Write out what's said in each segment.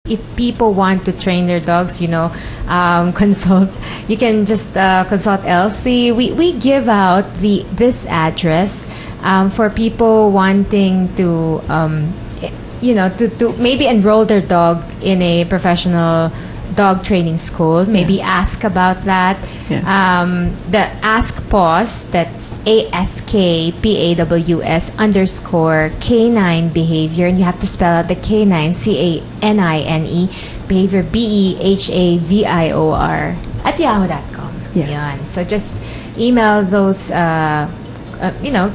If people want to train their dogs, consult. You can just consult Elsie. We give out this address for people wanting to to maybe enroll their dog in a professional dog training school. Maybe ask about that. Yes. The Ask Paws, that's ASKPAWS_canine behavior, and you have to spell out the canine, CANINE, behavior, BEHAVIOR, at yahoo.com. Yes. Yan. So just email those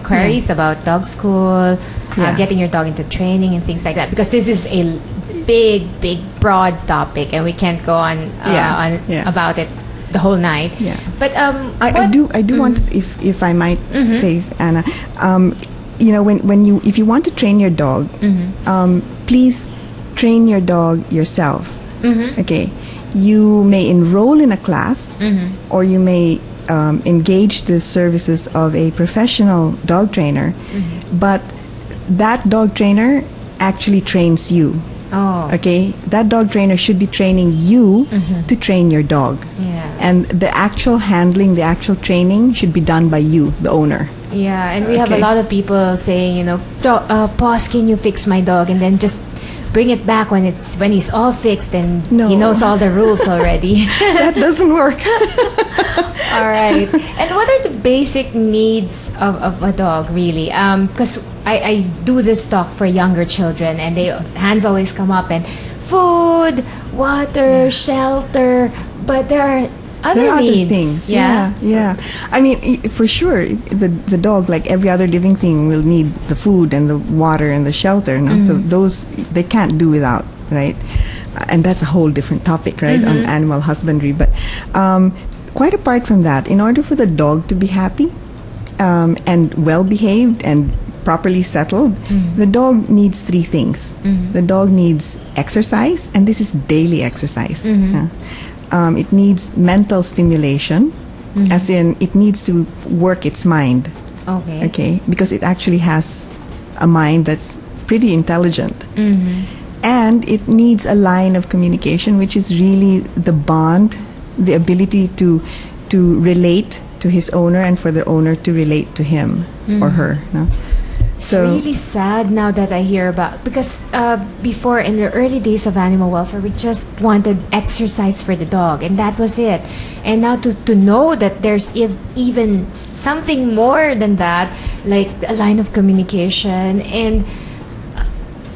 queries about dog school, getting your dog into training and things like that, because this is a big broad topic and we can't go on about it the whole night. Yeah. But I do want to, if I might say, Anna, if you want to train your dog, please train your dog yourself. Okay, you may enroll in a class, or you may engage the services of a professional dog trainer, but that dog trainer actually trains you. Oh. Okay, that dog trainer should be training you to train your dog. Yeah. And the actual handling, the actual training should be done by you, the owner. Yeah, and we have a lot of people saying, Paws, can you fix my dog? And then just bring it back when he's all fixed and he knows all the rules already. That doesn't work. All right. And what are the basic needs of a dog, really? Because I do this talk for younger children, and hands always come up, and food, water, shelter, but there are other things. Yeah. I mean, for sure, the dog, like every other living thing, will need the food and the water and the shelter. So those they can't do without, right? And that's a whole different topic, right, on animal husbandry. But quite apart from that, in order for the dog to be happy and well behaved and properly settled, the dog needs three things. The dog needs exercise, and this is daily exercise. It needs mental stimulation, as in it needs to work its mind. Okay, because it actually has a mind that's pretty intelligent. And it needs a line of communication, which is really the bond, the ability to relate to his owner, and for the owner to relate to him or her. It's really sad now that I hear about, because before, in the early days of animal welfare, we just wanted exercise for the dog, and that was it. And now to know that there's even something more than that, like a line of communication and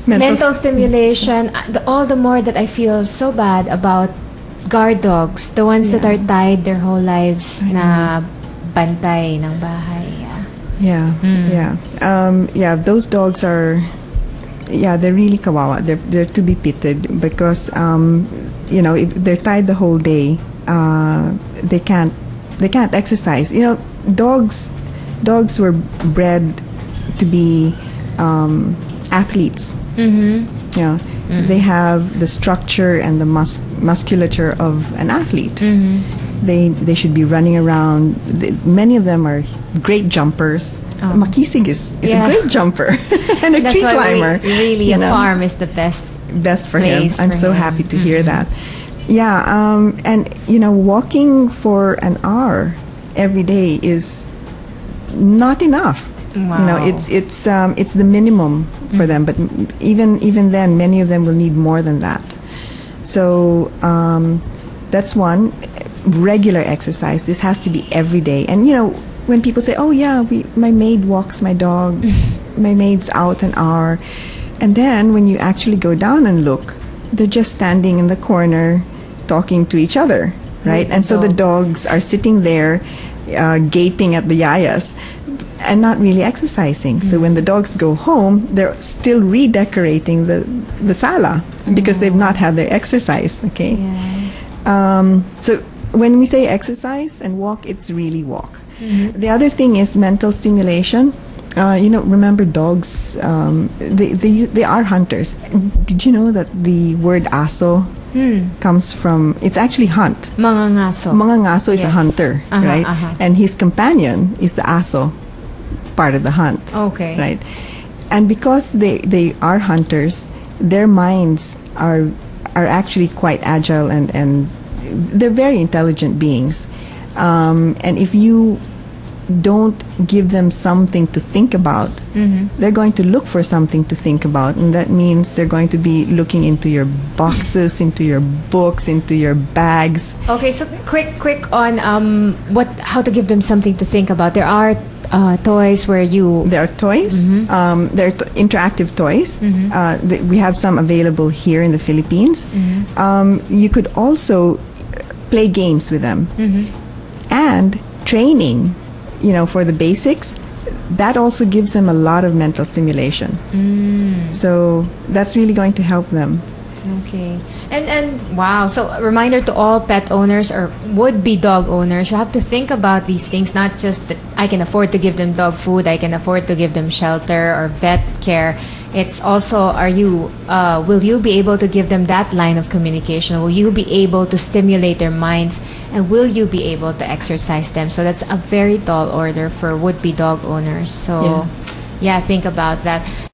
mental stimulation, all the more that I feel so bad about guard dogs, the ones that are tied their whole lives na bantay ng bahay. Those dogs are, they're really kawawa. They're to be pitied, because if they're tied the whole day, they can't exercise. Dogs were bred to be athletes. They have the structure and the musculature of an athlete. They should be running around. Many of them are great jumpers. Makisig is a great jumper and a tree climber. Really, a farm is the best for him. I'm so happy to hear that. And walking for an hour every day is not enough. Wow. It's the minimum for them, but even then, many of them will need more than that. So that's one. Regular exercise. This has to be every day. And when people say, my maid walks my dog, my maid's out an hour, and then when you actually go down and look, they're just standing in the corner talking to each other, right? And so the dogs are sitting there gaping at the yayas and not really exercising. So when the dogs go home, they're still redecorating the sala because they've not had their exercise. Okay. So when we say exercise and walk, it's really walk. The other thing is mental stimulation. Remember dogs, they are hunters. Did you know that the word aso comes from, it's actually hunt. Mangangaso. Mangangaso is a hunter, right? And his companion is the aso, part of the hunt. Okay. Right? And because they are hunters, their minds are are actually quite agile, and they're very intelligent beings. And if you don't give them something to think about, they're going to look for something to think about, and that means they're going to be looking into your boxes, into your books, into your bags. Okay, so quick on how to give them something to think about. There are toys where you... There are toys. There are interactive toys. We have some available here in the Philippines. You could also play games with them. And training, for the basics, that also gives them a lot of mental stimulation. So that's really going to help them. Okay. And wow, so a reminder to all pet owners or would-be dog owners, you have to think about these things, not just that I can afford to give them dog food, I can afford to give them shelter or vet care. It's also, will you be able to give them that line of communication? Will you be able to stimulate their minds? And will you be able to exercise them? So that's a very tall order for would-be dog owners. So yeah, think about that.